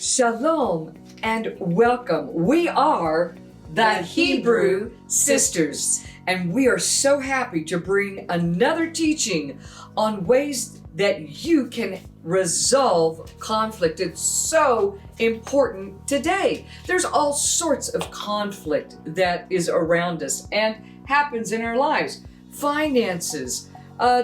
Shalom and welcome. We are the Hebrew Sisters, and we are so happy to bring another teaching on ways that you can resolve conflict. It's so important today. There's all sorts of conflict that is around us and happens in our lives. Finances,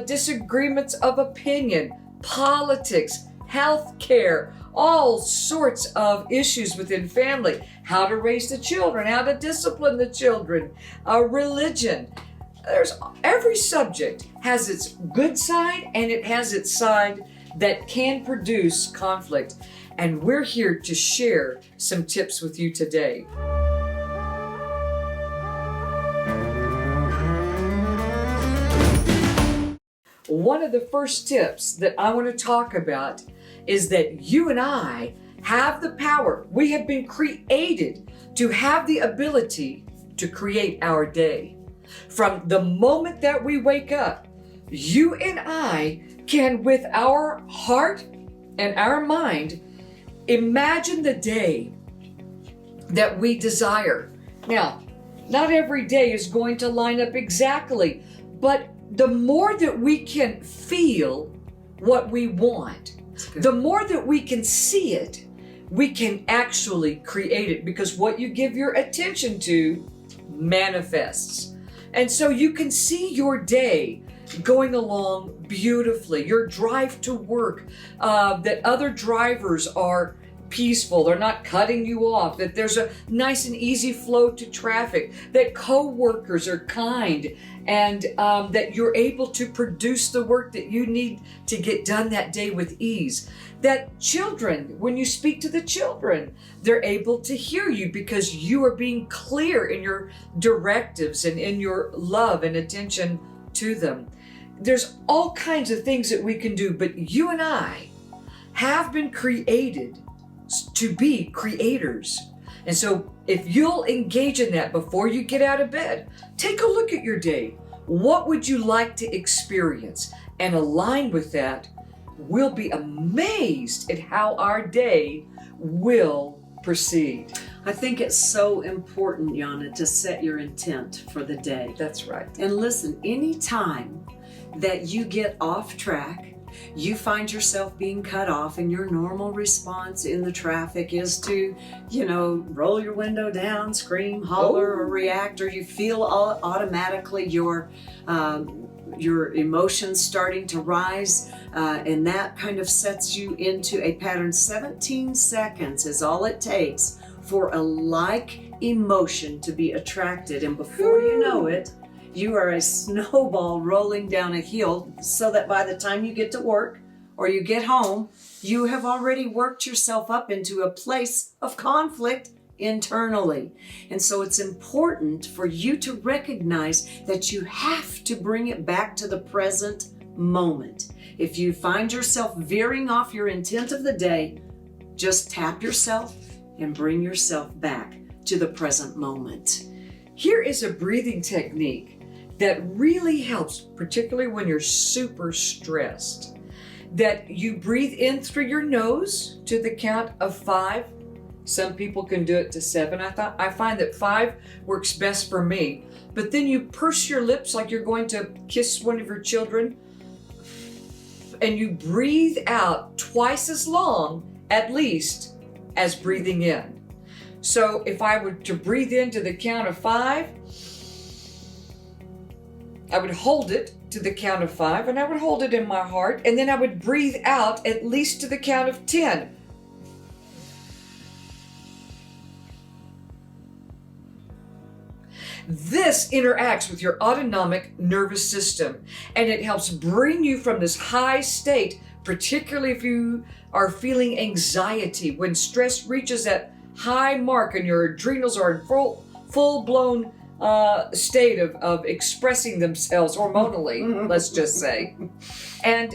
disagreements of opinion, politics, healthcare, all sorts of issues within family, how to raise the children, how to discipline the children, religion. Every subject has its good side and it has its side that can produce conflict. And we're here to share some tips with you today. One of the first tips that I want to talk about is that you and I have the power. We have been created to have the ability to create our day. From the moment that we wake up, you and I can, with our heart and our mind, imagine the day that we desire. Now, not every day is going to line up exactly, but the more that we can feel what we want, the more that we can see it, we can actually create it, because what you give your attention to manifests. And so you can see your day going along beautifully, your drive to work, that other drivers are peaceful, they're not cutting you off, that there's a nice and easy flow to traffic, that co-workers are kind, and that you're able to produce the work that you need to get done that day with ease. That children, when you speak to the children, they're able to hear you because you are being clear in your directives and in your love and attention to them. There's all kinds of things that we can do, but you and I have been created to be creators. And so if you'll engage in that before you get out of bed, take a look at your day. What would you like to experience? And align with that. We'll be amazed at how our day will proceed. I think it's so important, Yana, to set your intent for the day. That's right. And listen, anytime that you get off track, you find yourself being cut off, and your normal response in the traffic is to, roll your window down, scream, holler, or react, or you feel automatically your emotions starting to rise, and that kind of sets you into a pattern. 17 seconds is all it takes for a like emotion to be attracted, and before you know it, you are a snowball rolling down a hill, so that by the time you get to work or you get home, you have already worked yourself up into a place of conflict internally. And so it's important for you to recognize that you have to bring it back to the present moment. If you find yourself veering off your intent of the day, just tap yourself and bring yourself back to the present moment. Here is a breathing technique that really helps, particularly when you're super stressed. That you breathe in through your nose to the count of 5. Some people can do it to 7. I find that 5 works best for me. But then you purse your lips like you're going to kiss one of your children, and you breathe out twice as long, at least, as breathing in. So if I were to breathe in to the count of 5, I would hold it to the count of 5, and I would hold it in my heart, and then I would breathe out at least to the count of 10. This interacts with your autonomic nervous system, and it helps bring you from this high state, particularly if you are feeling anxiety. When stress reaches that high mark and your adrenals are in full-blown state of expressing themselves hormonally, let's just say. And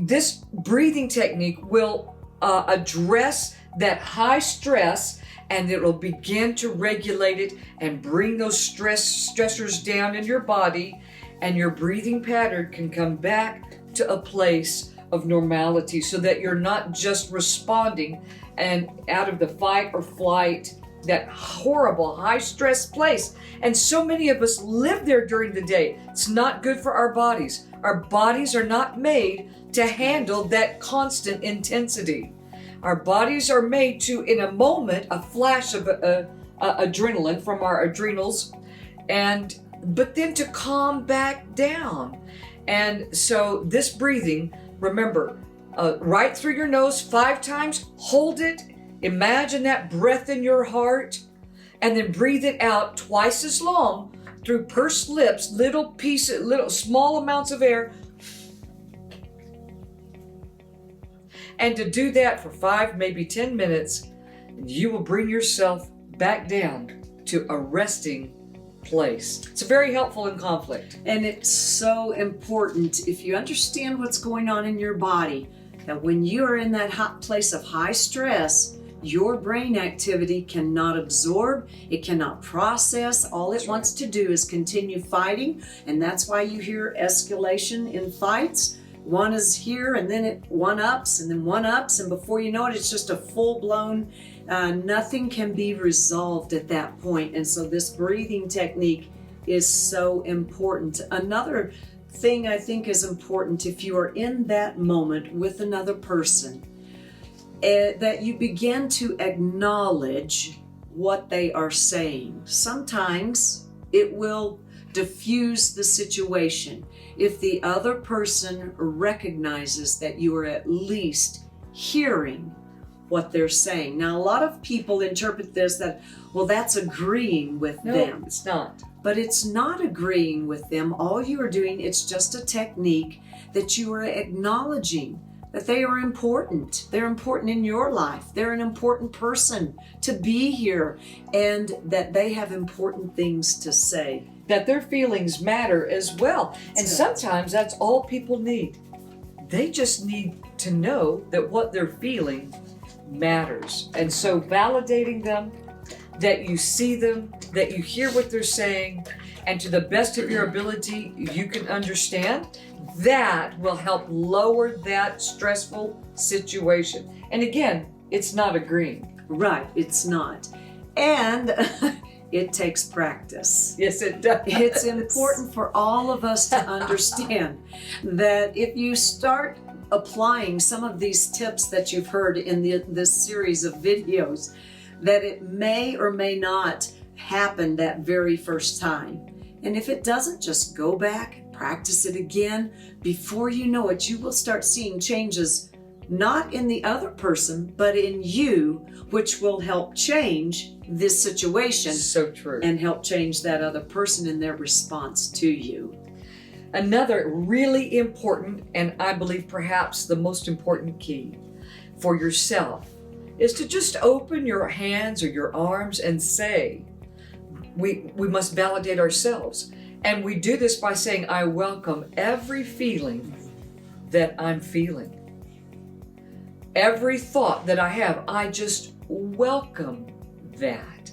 this breathing technique will address that high stress, and it will begin to regulate it and bring those stressors down in your body, and your breathing pattern can come back to a place of normality, so that you're not just responding and out of the fight or flight, that horrible high stress place. And so many of us live there during the day. It's not good for our bodies. Our bodies are not made to handle that constant intensity. Our bodies are made to, in a moment, a flash of adrenaline from our adrenals, but then to calm back down. And so this breathing, remember, right through your nose 5 times, hold it, imagine that breath in your heart, and then breathe it out twice as long through pursed lips, little small amounts of air. And to do that for 5, maybe 10 minutes, you will bring yourself back down to a resting place. It's very helpful in conflict. And it's so important, if you understand what's going on in your body, that when you are in that hot place of high stress, your brain activity cannot absorb, it cannot process. All it wants to do is continue fighting, and that's why you hear escalation in fights. One is here, and then it one-ups, and then one-ups, and before you know it, it's just a full-blown, nothing can be resolved at that point. And so this breathing technique is so important. Another thing I think is important, if you are in that moment with another person, that you begin to acknowledge what they are saying. Sometimes it will diffuse the situation if the other person recognizes that you are at least hearing what they're saying. Now, a lot of people interpret this that, well, that's agreeing with them. No, it's not. But it's not agreeing with them. All you are doing, it's just a technique that you are acknowledging that they are important. They're important in your life. They're an important person to be here, and that they have important things to say. That their feelings matter as well. And sometimes that's all people need. They just need to know that what they're feeling matters. And so validating them, that you see them, that you hear what they're saying, and to the best of your ability, you can understand, that will help lower that stressful situation. And again, it's not agreeing. Right, it's not. And it takes practice. Yes, it does. It's important for all of us to understand that if you start applying some of these tips that you've heard in this series of videos, that it may or may not happen that very first time. And if it doesn't, just go back, practice it again. Before you know it, you will start seeing changes, not in the other person, but in you, which will help change this situation. So true. And help change that other person in their response to you. Another really important, and I believe perhaps the most important key for yourself, is to just open your hands or your arms and say, we must validate ourselves. And we do this by saying, I welcome every feeling that I'm feeling. Every thought that I have, I just welcome that.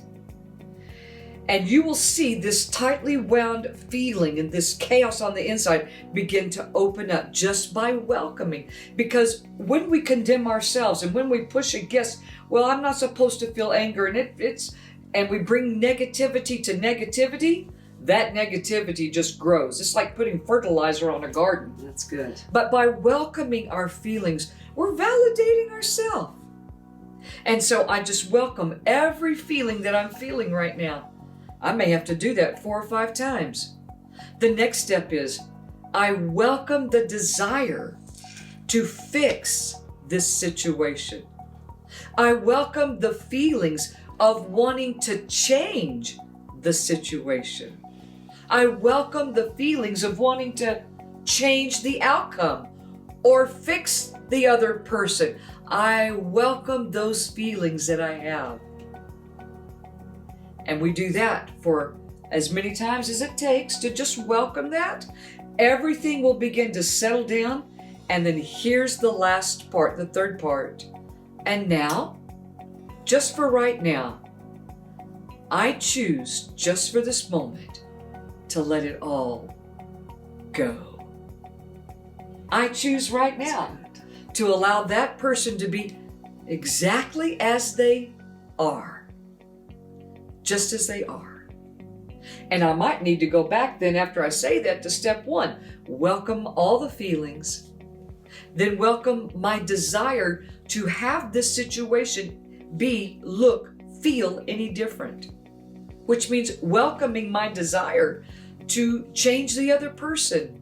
And you will see this tightly wound feeling and this chaos on the inside begin to open up just by welcoming. Because when we condemn ourselves and when we push against, well, I'm not supposed to feel anger, and we bring negativity to negativity, that negativity just grows. It's like putting fertilizer on a garden. That's good. But by welcoming our feelings, we're validating ourselves. And so I just welcome every feeling that I'm feeling right now. I may have to do that 4 or 5 times. The next step is, I welcome the desire to fix this situation. I welcome the feelings of wanting to change the situation. I welcome the feelings of wanting to change the outcome or fix the other person. I welcome those feelings that I have. And we do that for as many times as it takes to just welcome that. Everything will begin to settle down. And then here's the last part, the third part. And now, just for right now, I choose just for this moment to let it all go. I choose right now to allow that person to be exactly as they are. Just as they are. And I might need to go back then after I say that to step 1. Welcome all the feelings. Then welcome my desire to have this situation be, look, feel any different. Which means welcoming my desire to change the other person.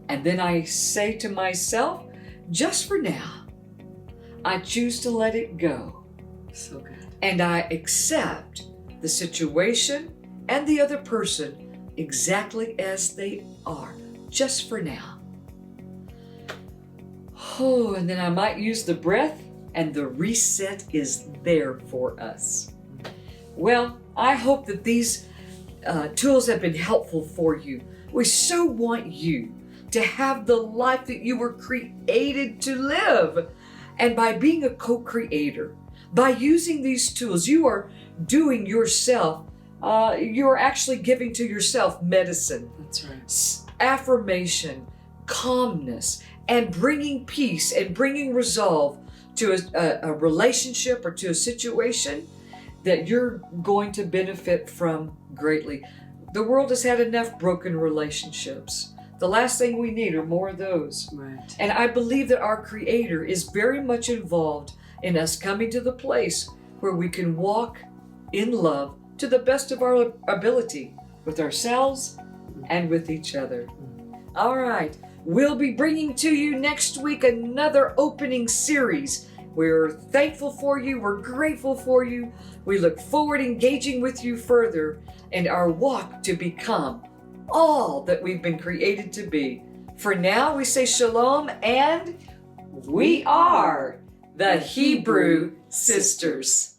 And then I say to myself, just for now, I choose to let it go. So good. And I accept the situation and the other person exactly as they are, just for now. Oh, and then I might use the breath, and the reset is there for us. Well, I hope that these tools have been helpful for you. We so want you to have the life that you were created to live. And by being a co-creator, by using these tools, you are doing yourself, you are actually giving to yourself medicine. That's right. Affirmation, calmness, and bringing peace and bringing resolve to a relationship or to a situation that you're going to benefit from greatly. The world has had enough broken relationships. The last thing we need are more of those. Right. And I believe that our Creator is very much involved in us coming to the place where we can walk in love to the best of our ability with ourselves and with each other. All right. We'll be bringing to you next week another opening series. We're thankful for you. We're grateful for you. We look forward to engaging with you further in our walk to become all that we've been created to be. For now, we say shalom, and we are the Hebrew Sisters.